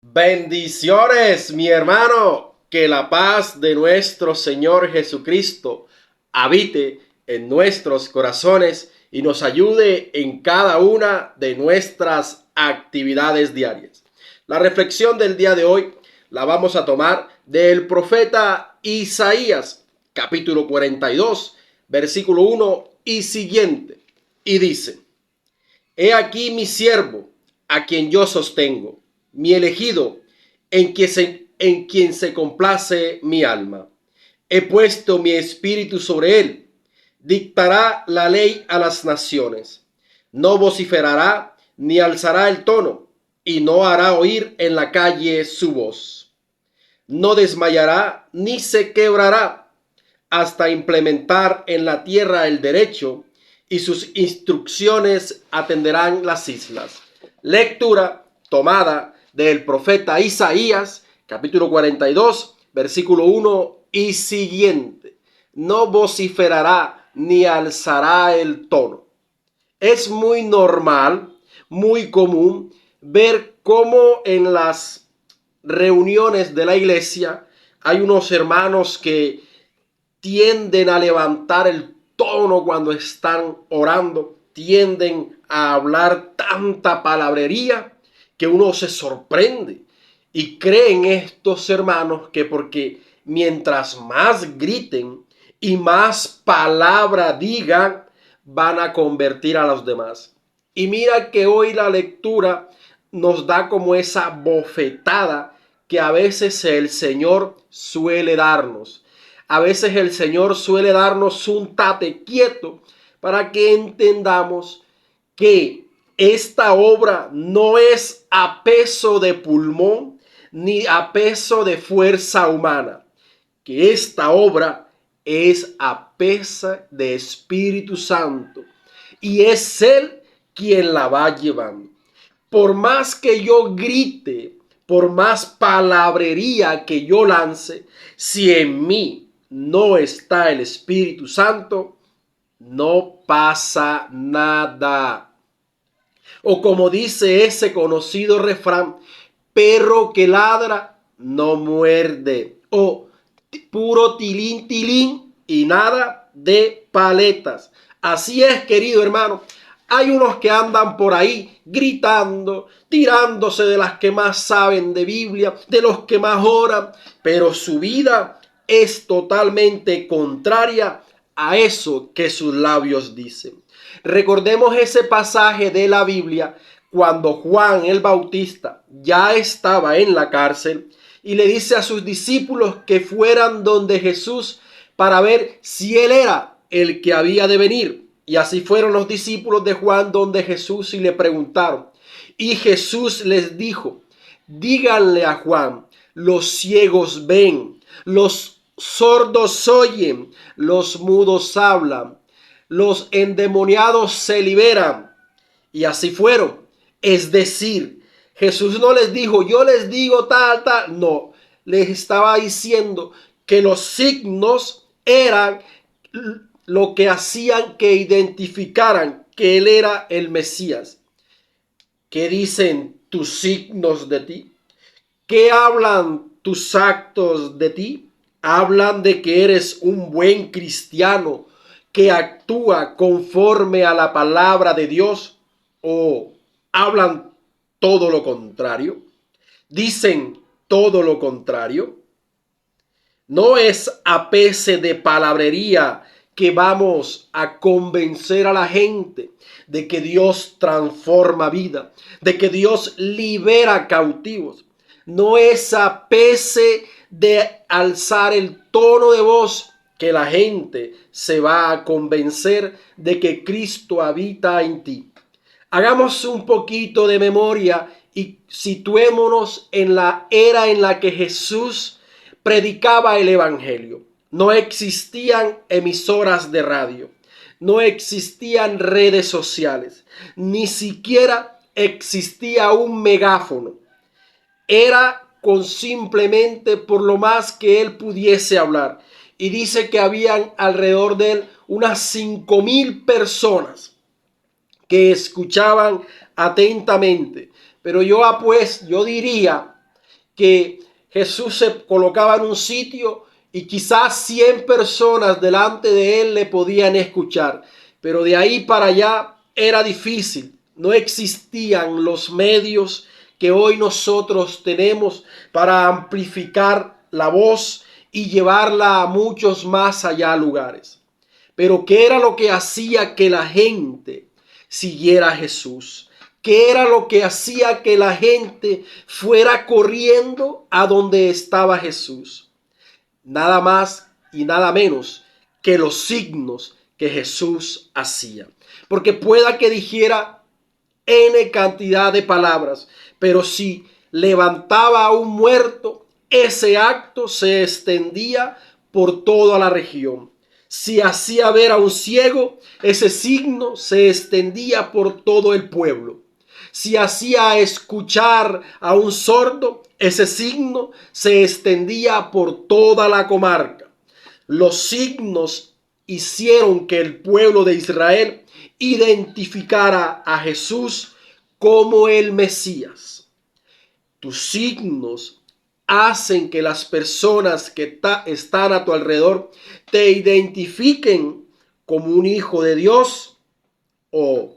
Bendiciones, mi hermano. Que la paz de nuestro Señor Jesucristo habite en nuestros corazones y nos ayude en cada una de nuestras actividades diarias. La reflexión del día de hoy la vamos a tomar del profeta Isaías, capítulo 42, versículo 1 y siguiente. Y dice: He aquí mi siervo, a quien yo sostengo, mi elegido, en quien se complace mi alma. He puesto mi espíritu sobre él. Dictará la ley a las naciones. No vociferará ni alzará el tono, y no hará oír en la calle su voz. No desmayará ni se quebrará hasta implementar en la tierra el derecho, y sus instrucciones atenderán las islas. Lectura tomada del profeta Isaías, capítulo 42, versículo 1 y siguiente. No vociferará ni alzará el tono. Es muy normal, muy común ver cómo en las reuniones de la iglesia hay unos hermanos que tienden a levantar el tono cuando están orando, tienden a hablar tanta palabrería que uno se sorprende y creen estos hermanos que porque mientras más griten y más palabra digan, van a convertir a los demás. Y mira que hoy la lectura nos da como esa bofetada que a veces el Señor suele darnos. A veces el Señor suele darnos un tate quieto para que entendamos que esta obra no es a peso de pulmón ni a peso de fuerza humana, que esta obra es a peso de Espíritu Santo y es Él quien la va llevando. Por más que yo grite, por más palabrería que yo lance, si en mí no está el Espíritu Santo, no pasa nada. O como dice ese conocido refrán: perro que ladra no muerde. O puro tilín, tilín y nada de paletas. Así es, querido hermano. Hay unos que andan por ahí gritando, tirándose de las que más saben de Biblia, de los que más oran, pero su vida es totalmente contraria a eso que sus labios dicen. Recordemos ese pasaje de la Biblia cuando Juan el Bautista ya estaba en la cárcel y le dice a sus discípulos que fueran donde Jesús para ver si él era el que había de venir. Y así fueron los discípulos de Juan donde Jesús y le preguntaron. Y Jesús les dijo: díganle a Juan, los ciegos ven, los sordos oyen, los mudos hablan, los endemoniados se liberan. Y así fueron. Es decir, Jesús no les dijo: yo les digo tal, tal. No, les estaba diciendo que los signos eran lo que hacían que identificaran que él era el Mesías. ¿Qué dicen tus signos de ti? ¿Qué hablan tus actos de ti? Hablan de que eres un buen cristiano que actúa conforme a la palabra de Dios, o hablan todo lo contrario. Dicen todo lo contrario. No es a pese de palabrería que vamos a convencer a la gente de que Dios transforma vida, de que Dios libera cautivos. No es a pese de alzar el tono de voz que la gente se va a convencer de que Cristo habita en ti. Hagamos un poquito de memoria y situémonos en la era en la que Jesús predicaba el evangelio. No existían emisoras de radio, no existían redes sociales, ni siquiera existía un megáfono. Era con simplemente por lo más que él pudiese hablar. Y dice que habían alrededor de él unas 5,000 personas que escuchaban atentamente. Pero yo diría que Jesús se colocaba en un sitio y quizás 100 personas delante de él le podían escuchar, pero de ahí para allá era difícil. No existían los medios que hoy nosotros tenemos para amplificar la voz y llevarla a muchos más allá lugares. Pero ¿qué era lo que hacía que la gente siguiera a Jesús? ¿Qué era lo que hacía que la gente fuera corriendo a donde estaba Jesús? Nada más y nada menos que los signos que Jesús hacía. Porque pueda que dijera N cantidad de palabras, pero si levantaba a un muerto, ese acto se extendía por toda la región. Si hacía ver a un ciego, ese signo se extendía por todo el pueblo. Si hacía escuchar a un sordo, ese signo se extendía por toda la comarca. Los signos hicieron que el pueblo de Israel identificara a Jesús como el Mesías. Tus signos hacen que las personas que están a tu alrededor te identifiquen como un hijo de Dios o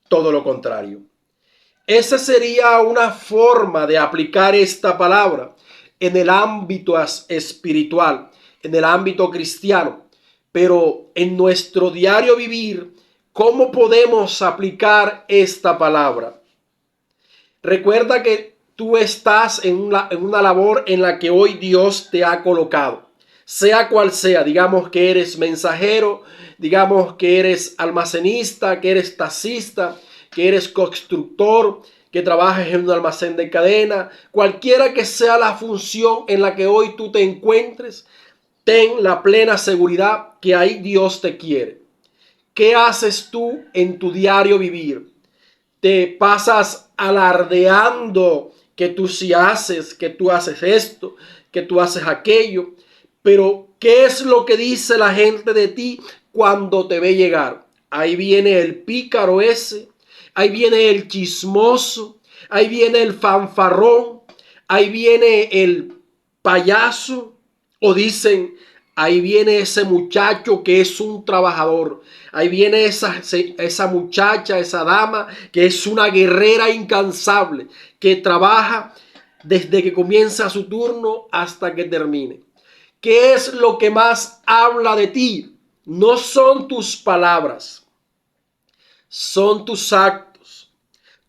todo lo contrario. Esa sería una forma de aplicar esta palabra en el ámbito espiritual, en el ámbito cristiano. Pero en nuestro diario vivir, ¿cómo podemos aplicar esta palabra? Recuerda que tú estás en una labor en la que hoy Dios te ha colocado. Sea cual sea, digamos que eres mensajero, digamos que eres almacenista, que eres taxista, que eres constructor, que trabajes en un almacén de cadena, cualquiera que sea la función en la que hoy tú te encuentres, ten la plena seguridad que ahí Dios te quiere. ¿Qué haces tú en tu diario vivir? ¿Te pasas alardeando que tú sí haces, que tú haces esto, que tú haces aquello? Pero ¿qué es lo que dice la gente de ti cuando te ve llegar? Ahí viene el pícaro ese, ahí viene el chismoso, ahí viene el fanfarrón, ahí viene el payaso, o dicen, ahí viene ese muchacho que es un trabajador, ahí viene esa muchacha, esa dama que es una guerrera incansable, que trabaja desde que comienza su turno hasta que termine. ¿Qué es lo que más habla de ti? No son tus palabras, son tus actos.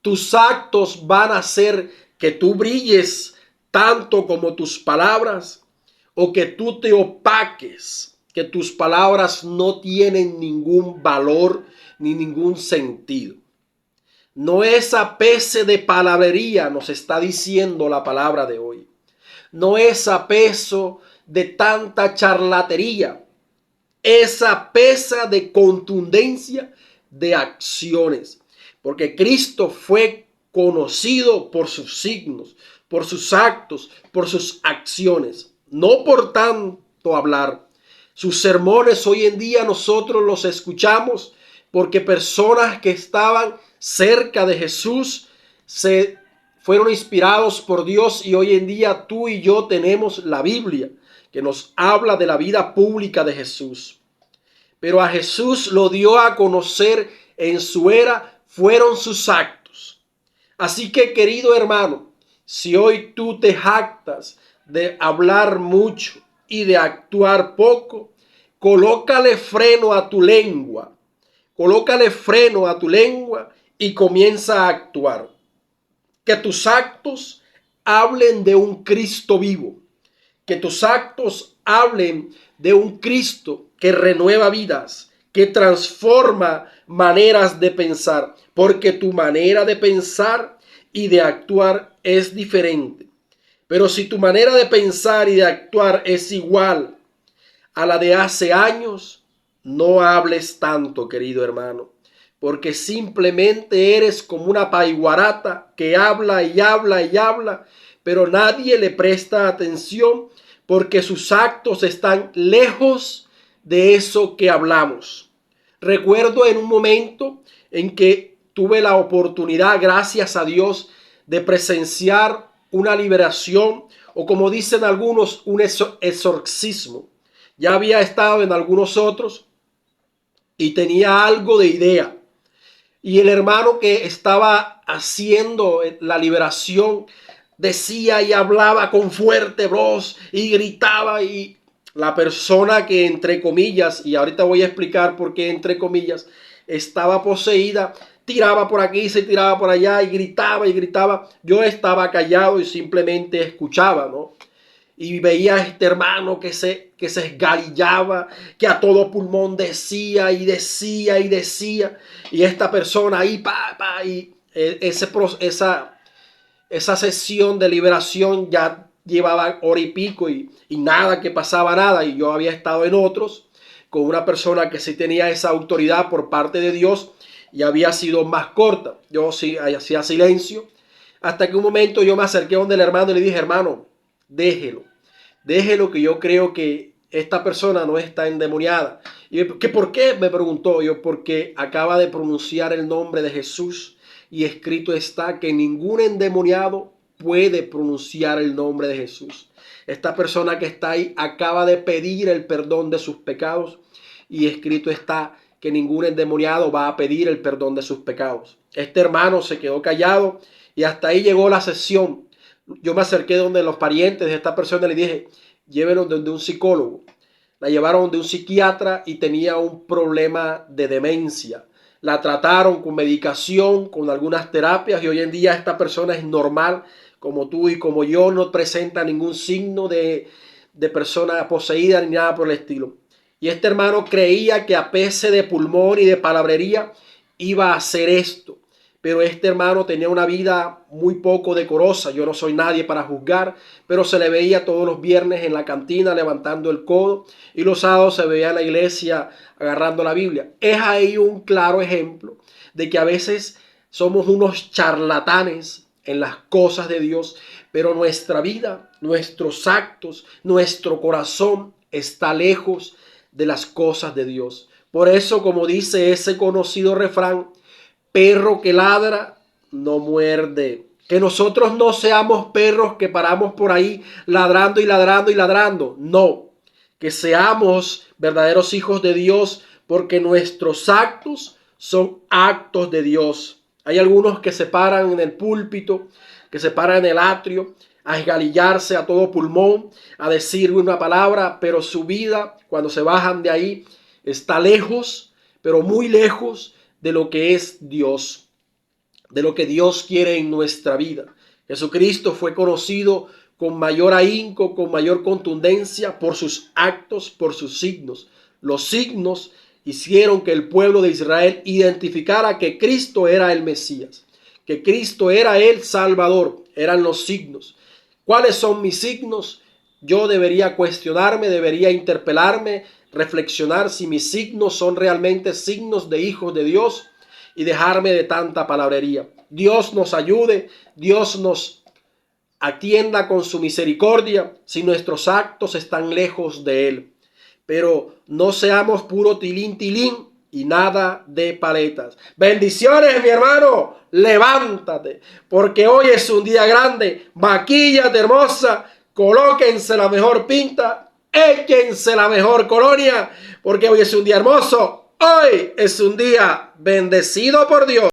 Tus actos van a hacer que tú brilles tanto como tus palabras, o que tú te opaques, que tus palabras no tienen ningún valor ni ningún sentido. No es a peso de palabrería, nos está diciendo la palabra de hoy. No es a peso de tanta charlatería, es a peso de contundencia de acciones. Porque Cristo fue conocido por sus signos, por sus actos, por sus acciones, no por tanto hablar. Sus sermones hoy en día nosotros los escuchamos porque personas que estaban cerca de Jesús se fueron inspirados por Dios, y hoy en día tú y yo tenemos la Biblia que nos habla de la vida pública de Jesús. Pero a Jesús lo dio a conocer en su era, fueron sus actos. Así que, querido hermano, si hoy tú te jactas de hablar mucho y de actuar poco, colócale freno a tu lengua. Colócale freno a tu lengua y comienza a actuar. Que tus actos hablen de un Cristo vivo. Que tus actos hablen de un Cristo que renueva vidas, que transforma maneras de pensar, porque tu manera de pensar y de actuar es diferente. Pero si tu manera de pensar y de actuar es igual a la de hace años, no hables tanto, querido hermano, porque simplemente eres como una paiguarata que habla y habla y habla, pero nadie le presta atención porque sus actos están lejos de eso que hablamos. Recuerdo en un momento en que tuve la oportunidad, gracias a Dios, de presenciar una liberación, o como dicen algunos, un exorcismo. Ya había estado en algunos otros y tenía algo de idea. Y el hermano que estaba haciendo la liberación decía y hablaba con fuerte voz y gritaba, y la persona que, entre comillas, y ahorita voy a explicar por qué entre comillas, estaba poseída, tiraba por aquí, se tiraba por allá y gritaba y gritaba. Yo estaba callado y simplemente escuchaba, ¿no? Y veía a este hermano que se esgalillaba, que a todo pulmón decía y decía y decía. Y esta persona ahí, y esa sesión de liberación ya llevaba hora y pico y nada, que pasaba nada. Y yo había estado en otros con una persona que sí tenía esa autoridad por parte de Dios y había sido más corta. Yo sí hacía silencio. Hasta que un momento yo me acerqué donde el hermano y le dije, hermano, déjelo. Déjelo, que yo creo que esta persona no está endemoniada. ¿Y que por qué? Me preguntó. Yo, porque acaba de pronunciar el nombre de Jesús y escrito está que ningún endemoniado puede pronunciar el nombre de Jesús. Esta persona que está ahí acaba de pedir el perdón de sus pecados y escrito está que ningún endemoniado va a pedir el perdón de sus pecados. Este hermano se quedó callado y hasta ahí llegó la sesión. Yo me acerqué donde los parientes de esta persona y le dije, llévenlo donde un psicólogo. La llevaron de un psiquiatra y tenía un problema de demencia. La trataron con medicación, con algunas terapias, y hoy en día esta persona es normal, como tú y como yo, no presenta ningún signo de persona poseída ni nada por el estilo. Y este hermano creía que a pesar de pulmón y de palabrería iba a hacer esto. Pero este hermano tenía una vida muy poco decorosa. Yo no soy nadie para juzgar, pero se le veía todos los viernes en la cantina levantando el codo y los sábados se veía en la iglesia agarrando la Biblia. Es ahí un claro ejemplo de que a veces somos unos charlatanes en las cosas de Dios, pero nuestra vida, nuestros actos, nuestro corazón está lejos de las cosas de Dios. Por eso, como dice ese conocido refrán, perro que ladra no muerde. Que nosotros no seamos perros que paramos por ahí ladrando y ladrando y ladrando. No, que seamos verdaderos hijos de Dios, porque nuestros actos son actos de Dios. Hay algunos que se paran en el púlpito, que se paran en el atrio, a esgalillarse a todo pulmón, a decir una palabra, pero su vida, cuando se bajan de ahí, está lejos, pero muy lejos de lo que es Dios, de lo que Dios quiere en nuestra vida. Jesucristo fue conocido con mayor ahínco, con mayor contundencia por sus actos, por sus signos. Los signos hicieron que el pueblo de Israel identificara que Cristo era el Mesías, que Cristo era el Salvador. Eran los signos. ¿Cuáles son mis signos? Yo debería cuestionarme, debería interpelarme, reflexionar si mis signos son realmente signos de hijos de Dios y dejarme de tanta palabrería. Dios nos ayude, Dios nos atienda con su misericordia si nuestros actos están lejos de Él. Pero no seamos puro tilín, tilín y nada de paletas. Bendiciones, mi hermano. Levántate, porque hoy es un día grande. Maquíllate, hermosa. Colóquense la mejor pinta. Échense la mejor colonia, porque hoy es un día hermoso. Hoy es un día bendecido por Dios.